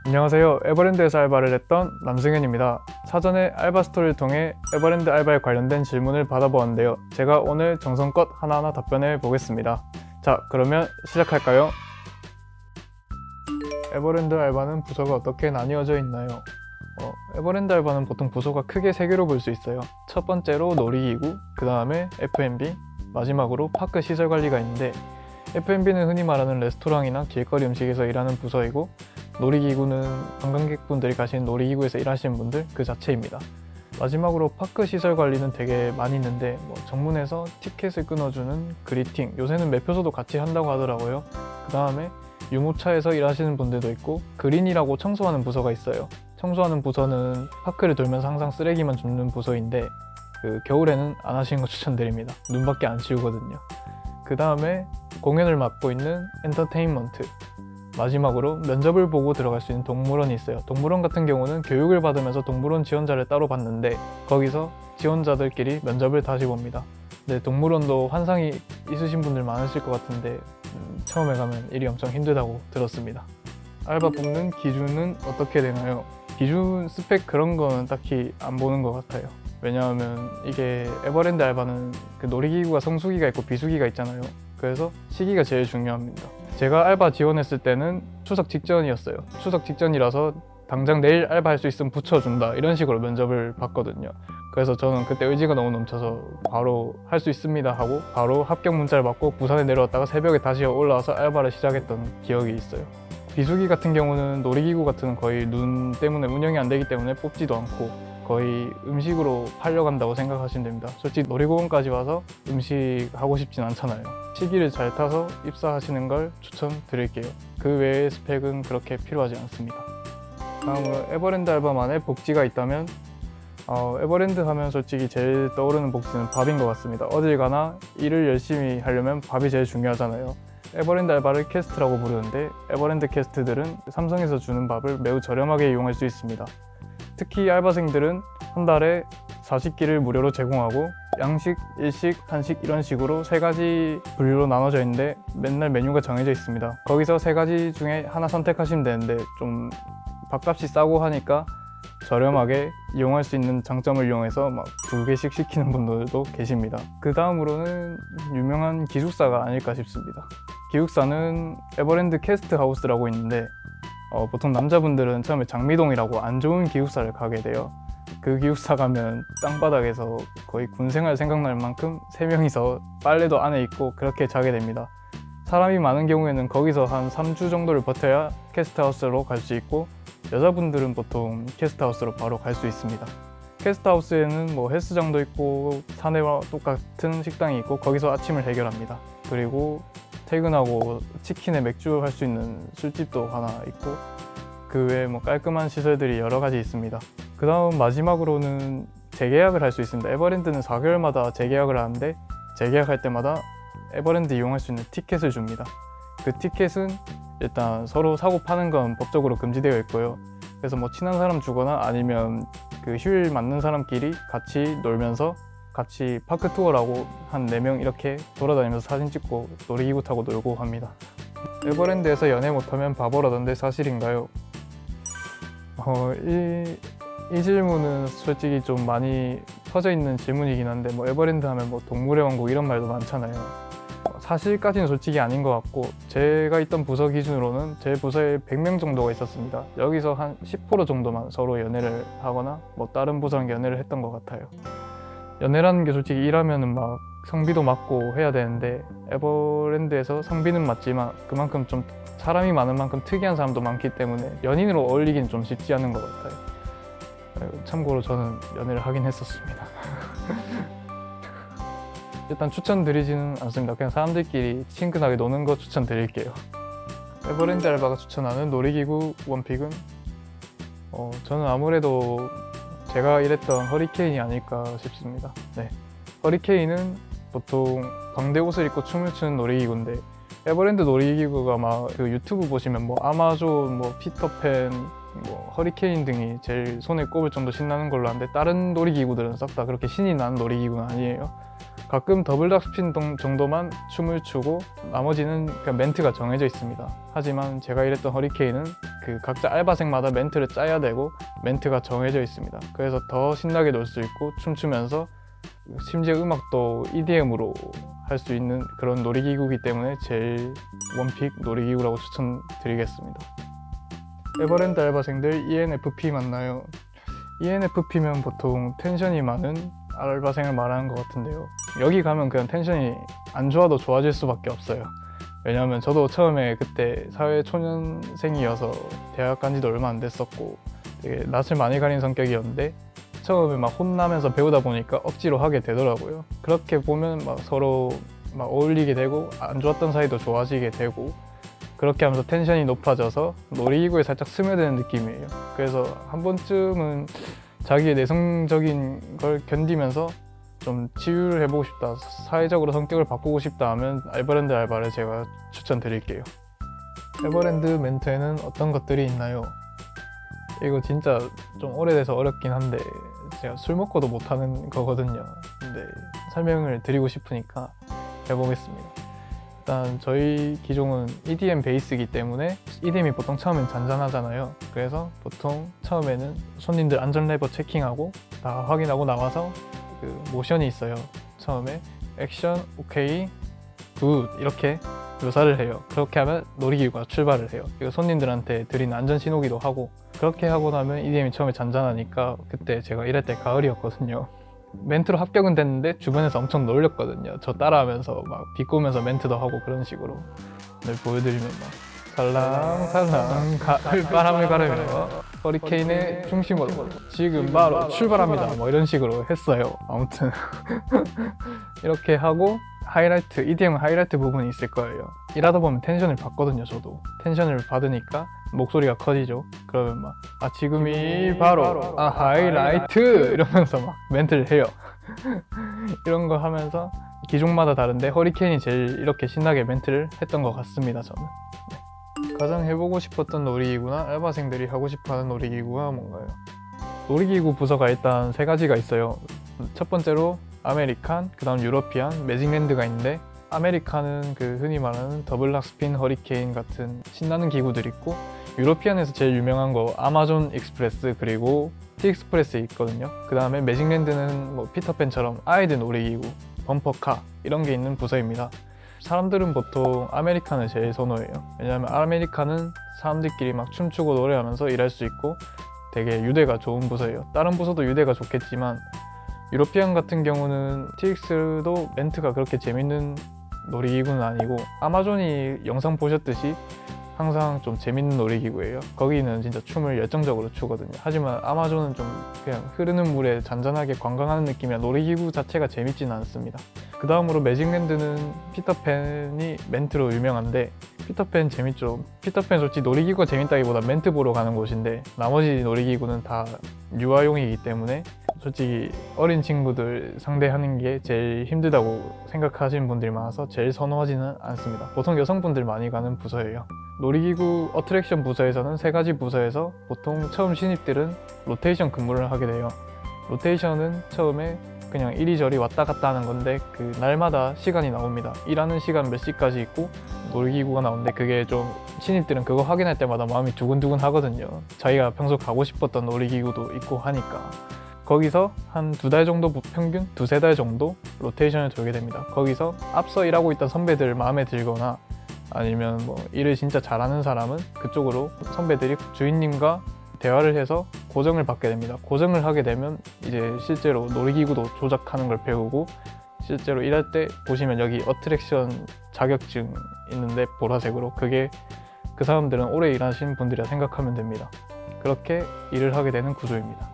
안녕하세요. 에버랜드에서 알바를 했던 남승현입니다. 사전에 알바 스토리를 통해 에버랜드 알바에 관련된 질문을 받아보았는데요. 제가 오늘 정성껏 하나하나 답변해 보겠습니다. 자, 그러면 시작할까요? 에버랜드 알바는 부서가 어떻게 나뉘어져 있나요? 에버랜드 알바는 보통 부서가 크게 세 개로 볼 수 있어요. 첫 번째로 놀이기구, 그 다음에 F&B, 마지막으로 파크 시설 관리가 있는데, F&B는 흔히 말하는 레스토랑이나 길거리 음식에서 일하는 부서이고, 놀이기구는 관광객분들이 가시는 놀이기구에서 일하시는 분들 그 자체입니다. 마지막으로 파크 시설 관리는 되게 많이 있는데, 정문에서 티켓을 끊어주는 그리팅, 요새는 매표소도 같이 한다고 하더라고요. 그 다음에 유모차에서 일하시는 분들도 있고, 그린이라고 청소하는 부서가 있어요. 청소하는 부서는 파크를 돌면서 항상 쓰레기만 줍는 부서인데, 겨울에는 안 하시는 거 추천드립니다. 눈밖에 안 치우거든요. 그 다음에 공연을 맡고 있는 엔터테인먼트, 마지막으로 면접을 보고 들어갈 수 있는 동물원이 있어요. 동물원 같은 경우는 교육을 받으면서 동물원 지원자를 따로 받는데, 거기서 지원자들끼리 면접을 다시 봅니다. 네, 동물원도 환상이 있으신 분들 많으실 것 같은데 처음에 가면 일이 엄청 힘들다고 들었습니다. 알바 뽑는 기준은 어떻게 되나요? 기준 스펙 그런 거는 딱히 안 보는 것 같아요. 왜냐하면 이게 에버랜드 알바는 그 놀이기구가 성수기가 있고 비수기가 있잖아요. 그래서 시기가 제일 중요합니다. 제가 알바 지원했을 때는 추석 직전이었어요. 추석 직전이라서 당장 내일 알바할 수 있으면 붙여준다, 이런 식으로 면접을 봤거든요. 그래서 저는 그때 의지가 너무 넘쳐서 바로 할 수 있습니다 하고 바로 합격 문자를 받고 부산에 내려왔다가 새벽에 다시 올라와서 알바를 시작했던 기억이 있어요. 비수기 같은 경우는 놀이기구 같은 거의 눈 때문에 운영이 안 되기 때문에 뽑지도 않고 거의 음식으로 팔려간다고 생각하시면 됩니다. 솔직히 놀이공원까지 와서 음식 하고 싶진 않잖아요. 시기를 잘 타서 입사하시는 걸 추천드릴게요. 그 외의 스펙은 그렇게 필요하지 않습니다. 다음으로 에버랜드 알바만의 복지가 있다면 에버랜드 하면 솔직히 제일 떠오르는 복지는 밥인 것 같습니다. 어딜 가나 일을 열심히 하려면 밥이 제일 중요하잖아요. 에버랜드 알바를 캐스트라고 부르는데, 에버랜드 캐스트들은 삼성에서 주는 밥을 매우 저렴하게 이용할 수 있습니다. 특히 알바생들은 한 달에 40끼를 무료로 제공하고, 양식, 일식, 한식 이런 식으로 세 가지 분류로 나눠져 있는데 맨날 메뉴가 정해져 있습니다. 거기서 세 가지 중에 하나 선택하시면 되는데, 좀 밥값이 싸고 하니까 저렴하게 이용할 수 있는 장점을 이용해서 막 2개씩 시키는 분들도 계십니다. 그 다음으로는 유명한 기숙사가 아닐까 싶습니다. 기숙사는 에버랜드 캐스트 하우스라고 있는데, 보통 남자분들은 처음에 장미동이라고 안 좋은 기숙사를 가게 돼요. 그 기숙사 가면 땅바닥에서 거의 군생활 생각날 만큼 3명이서 빨래도 안에 있고 그렇게 자게 됩니다. 사람이 많은 경우에는 거기서 한 3주 정도를 버텨야 캐스트하우스로 갈 수 있고, 여자분들은 보통 캐스트하우스로 바로 갈 수 있습니다. 캐스트하우스에는 헬스장도 있고 사내와 똑같은 식당이 있고 거기서 아침을 해결합니다. 그리고 퇴근하고 치킨에 맥주 할 수 있는 술집도 하나 있고, 그 외에 깔끔한 시설들이 여러 가지 있습니다. 그 다음 마지막으로는 재계약을 할 수 있습니다. 에버랜드는 4개월마다 재계약을 하는데, 재계약할 때마다 에버랜드 이용할 수 있는 티켓을 줍니다. 그 티켓은 일단 서로 사고 파는 건 법적으로 금지되어 있고요. 그래서 친한 사람 주거나 아니면 그 휴일 맞는 사람끼리 같이 놀면서 같이 파크 투어라고 한 4명 이렇게 돌아다니면서 사진 찍고 놀이기구 타고 놀고 합니다. 에버랜드에서 연애 못하면 바보라던데 사실인가요? 이 질문은 솔직히 좀 많이 퍼져 있는 질문이긴 한데, 에버랜드 하면 동물의 왕국 이런 말도 많잖아요. 사실까지는 솔직히 아닌 것 같고, 제가 있던 부서 기준으로는 제 부서에 100명 정도가 있었습니다. 여기서 한 10% 정도만 서로 연애를 하거나 다른 부서랑 연애를 했던 것 같아요. 연애라는 게 솔직히 일하면은 성비도 맞고 해야 되는데, 에버랜드에서 성비는 맞지만 그만큼 좀 사람이 많은 만큼 특이한 사람도 많기 때문에 연인으로 어울리기는 좀 쉽지 않은 것 같아요. 참고로 저는 연애를 하긴 했었습니다. 일단 추천드리지는 않습니다. 그냥 사람들끼리 친근하게 노는 거 추천드릴게요. 에버랜드 알바가 추천하는 놀이기구 원픽은 저는 아무래도 제가 일했던 허리케인이 아닐까 싶습니다. 네. 허리케인은 보통 광대 옷을 입고 춤을 추는 놀이기구인데, 에버랜드 놀이기구가 그 유튜브 보시면 아마존, 피터팬, 허리케인 등이 제일 손에 꼽을 정도 신나는 걸로 아는데, 다른 놀이기구들은 싹 다 그렇게 신이 나는 놀이기구는 아니에요. 가끔 더블 스핀 정도만 춤을 추고 나머지는 그냥 멘트가 정해져 있습니다. 하지만 제가 일했던 허리케인은 그 각자 알바생마다 멘트를 짜야 되고 멘트가 정해져 있습니다. 그래서 더 신나게 놀 수 있고 춤추면서 심지어 음악도 EDM으로 할 수 있는 그런 놀이기구이기 때문에 제일 원픽 놀이기구라고 추천드리겠습니다. 에버랜드 알바생들 ENFP 맞나요? ENFP면 보통 텐션이 많은 알바생을 말하는 것 같은데요. 여기 가면 그냥 텐션이 안 좋아도 좋아질 수밖에 없어요. 왜냐하면 저도 처음에 그때 사회초년생이어서 대학 간 지도 얼마 안 됐었고 되게 낯을 많이 가린 성격이었는데 처음에 막 혼나면서 배우다 보니까 억지로 하게 되더라고요. 그렇게 보면 막 서로 막 어울리게 되고 안 좋았던 사이도 좋아지게 되고 그렇게 하면서 텐션이 높아져서 놀이기구에 살짝 스며드는 느낌이에요. 그래서 한 번쯤은 자기의 내성적인 걸 견디면서 좀 치유를 해보고 싶다, 사회적으로 성격을 바꾸고 싶다 하면 에버랜드 알바를 제가 추천드릴게요. 에버랜드 멘트에는 어떤 것들이 있나요? 이거 진짜 좀 오래돼서 어렵긴 한데 제가 술 먹고도 못하는 거거든요. 근데 설명을 드리고 싶으니까 해보겠습니다. 일단 저희 기종은 EDM 베이스이기 때문에 EDM이 보통 처음엔 잔잔하잖아요. 그래서 보통 처음에는 손님들 안전 레버 체킹하고 다 확인하고 나와서 그 모션이 있어요. 처음에 액션, 오케이, 굿 이렇게 묘사를 해요. 그렇게 하면 놀이기구가 출발을 해요. 그리고 손님들한테 드리는 안전 신호기도 하고 그렇게 하고 나면 EDM이 처음에 잔잔하니까 그때 제가 일할 때 가을이었거든요. 멘트로 합격은 됐는데 주변에서 엄청 놀렸거든요. 저 따라하면서 막 비꼬면서 멘트도 하고 그런 식으로 늘 보여드리면 막 살랑살랑 바람을 가르며 허리케인의 중심으로 지금 바로 출발합니다 뭐 이런 식으로 했어요. 아무튼 이렇게 하고 하이라이트, EDM 하이라이트 부분이 있을 거예요. 일하다 보면 텐션을 받거든요. 저도 텐션을 받으니까 목소리가 커지죠. 그러면 막 지금이 바로 하이라이트 이러면서 막 멘트를 해요. 이런 거 하면서 기종마다 다른데 허리케인이 제일 이렇게 신나게 멘트를 했던 것 같습니다. 저는 가장 해보고 싶었던 놀이기구나 알바생들이 하고 싶어하는 놀이기구가 뭔가요? 놀이기구 부서가 일단 세 가지가 있어요. 첫 번째로 아메리칸, 그 다음 유러피안, 매직랜드가 있는데 아메리칸은 그 흔히 말하는 더블락 스핀, 허리케인 같은 신나는 기구들이 있고 유러피안에서 제일 유명한 거 아마존 익스프레스 그리고 티익스프레스 있거든요. 그 다음에 매직랜드는 뭐 피터팬처럼 아이들 놀이기구, 범퍼카 이런 게 있는 부서입니다. 사람들은 보통 아메리칸을 제일 선호해요. 왜냐하면 아메리칸은 사람들끼리 막 춤추고 노래하면서 일할 수 있고 되게 유대가 좋은 부서예요. 다른 부서도 유대가 좋겠지만 유러피안 같은 경우는 TX도 멘트가 그렇게 재밌는 놀이기구는 아니고 아마존이 영상 보셨듯이 항상 좀 재밌는 놀이기구예요. 거기는 진짜 춤을 열정적으로 추거든요. 하지만 아마존은 좀 그냥 흐르는 물에 잔잔하게 관광하는 느낌이라 놀이기구 자체가 재밌지는 않습니다. 그 다음으로 매직랜드는 피터팬이 멘트로 유명한데 피터팬 재밌죠. 피터팬 솔직히 놀이기구가 재밌다기보다 멘트 보러 가는 곳인데 나머지 놀이기구는 다 유아용이기 때문에 솔직히 어린 친구들 상대하는 게 제일 힘들다고 생각하시는 분들이 많아서 제일 선호하지는 않습니다. 보통 여성분들 많이 가는 부서예요. 놀이기구 어트랙션 부서에서는 세 가지 부서에서 보통 처음 신입들은 로테이션 근무를 하게 돼요. 로테이션은 처음에 그냥 이리저리 왔다 갔다 하는 건데 그 날마다 시간이 나옵니다. 일하는 시간 몇 시까지 있고 놀이기구가 나오는데 그게 좀 신입들은 그거 확인할 때마다 마음이 두근두근 하거든요. 자기가 평소 가고 싶었던 놀이기구도 있고 하니까 거기서 한 2달 정도 평균 2-3달 정도 로테이션을 돌게 됩니다. 거기서 앞서 일하고 있던 선배들 마음에 들거나 아니면 뭐 일을 진짜 잘하는 사람은 그쪽으로 선배들이 주인님과 대화를 해서 고정을 받게 됩니다. 고정을 하게 되면 이제 실제로 놀이기구도 조작하는 걸 배우고 실제로 일할 때 보시면 여기 어트랙션 자격증 있는데 보라색으로 그게 그 사람들은 오래 일하신 분들이라 생각하면 됩니다. 그렇게 일을 하게 되는 구조입니다.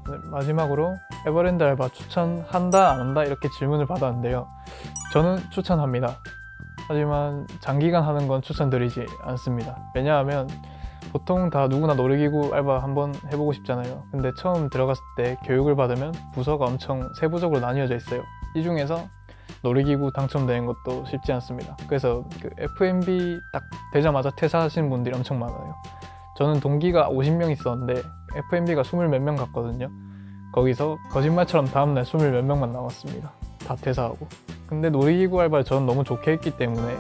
네, 마지막으로 에버랜드 알바 추천한다 안 한다 이렇게 질문을 받았는데요. 저는 추천합니다. 하지만 장기간 하는 건 추천드리지 않습니다. 왜냐하면 보통 다 누구나 놀이기구 알바 한번 해보고 싶잖아요. 근데 처음 들어갔을 때 교육을 받으면 부서가 엄청 세부적으로 나뉘어져 있어요. 이 중에서 놀이기구 당첨되는 것도 쉽지 않습니다. 그래서 그 F&B 딱 되자마자 퇴사하시는 분들이 엄청 많아요. 저는 동기가 50명 있었는데 F&B가 20몇 명 갔거든요. 거기서 거짓말처럼 다음날 20몇 명만 남았습니다. 다 퇴사하고. 근데 놀이기구 알바를 저는 너무 좋게 했기 때문에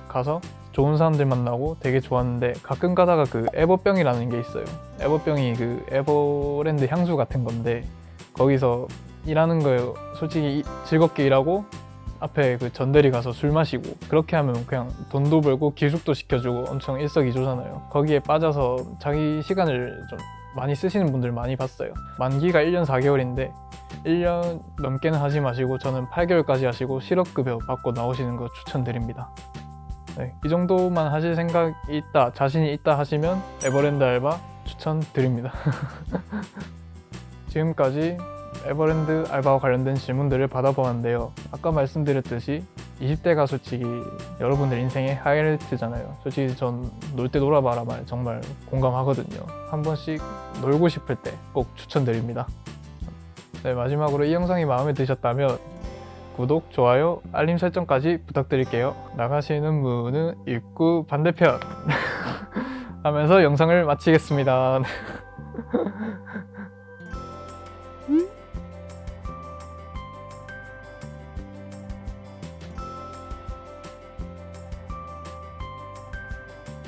가서 좋은 사람들 만나고 되게 좋았는데, 가끔 가다가 그 에버병이라는 게 있어요. 에버병이 그 에버랜드 향수 같은 건데, 거기서 일하는 거예요. 솔직히 즐겁게 일하고 앞에 그 전대리 가서 술 마시고, 그렇게 하면 그냥 돈도 벌고 기숙도 시켜주고 엄청 일석이조잖아요. 거기에 빠져서 자기 시간을 좀 많이 쓰시는 분들 많이 봤어요. 만기가 1년 4개월인데 1년 넘게는 하지 마시고 저는 8개월까지 하시고 실업급여 받고 나오시는 거 추천드립니다. 네, 이 정도만 하실 생각이 있다, 자신이 있다 하시면 에버랜드 알바 추천드립니다. 지금까지 에버랜드 알바와 관련된 질문들을 받아보았는데요. 아까 말씀드렸듯이 20대가 솔직히 여러분들 인생의 하이라이트잖아요. 솔직히 전 놀 때 놀아봐라 말 정말 공감하거든요. 한 번씩 놀고 싶을 때 꼭 추천드립니다. 네, 마지막으로 이 영상이 마음에 드셨다면 구독, 좋아요, 알림 설정까지 부탁드릴게요. 나가시는 문은 입구 반대편 하면서 영상을 마치겠습니다.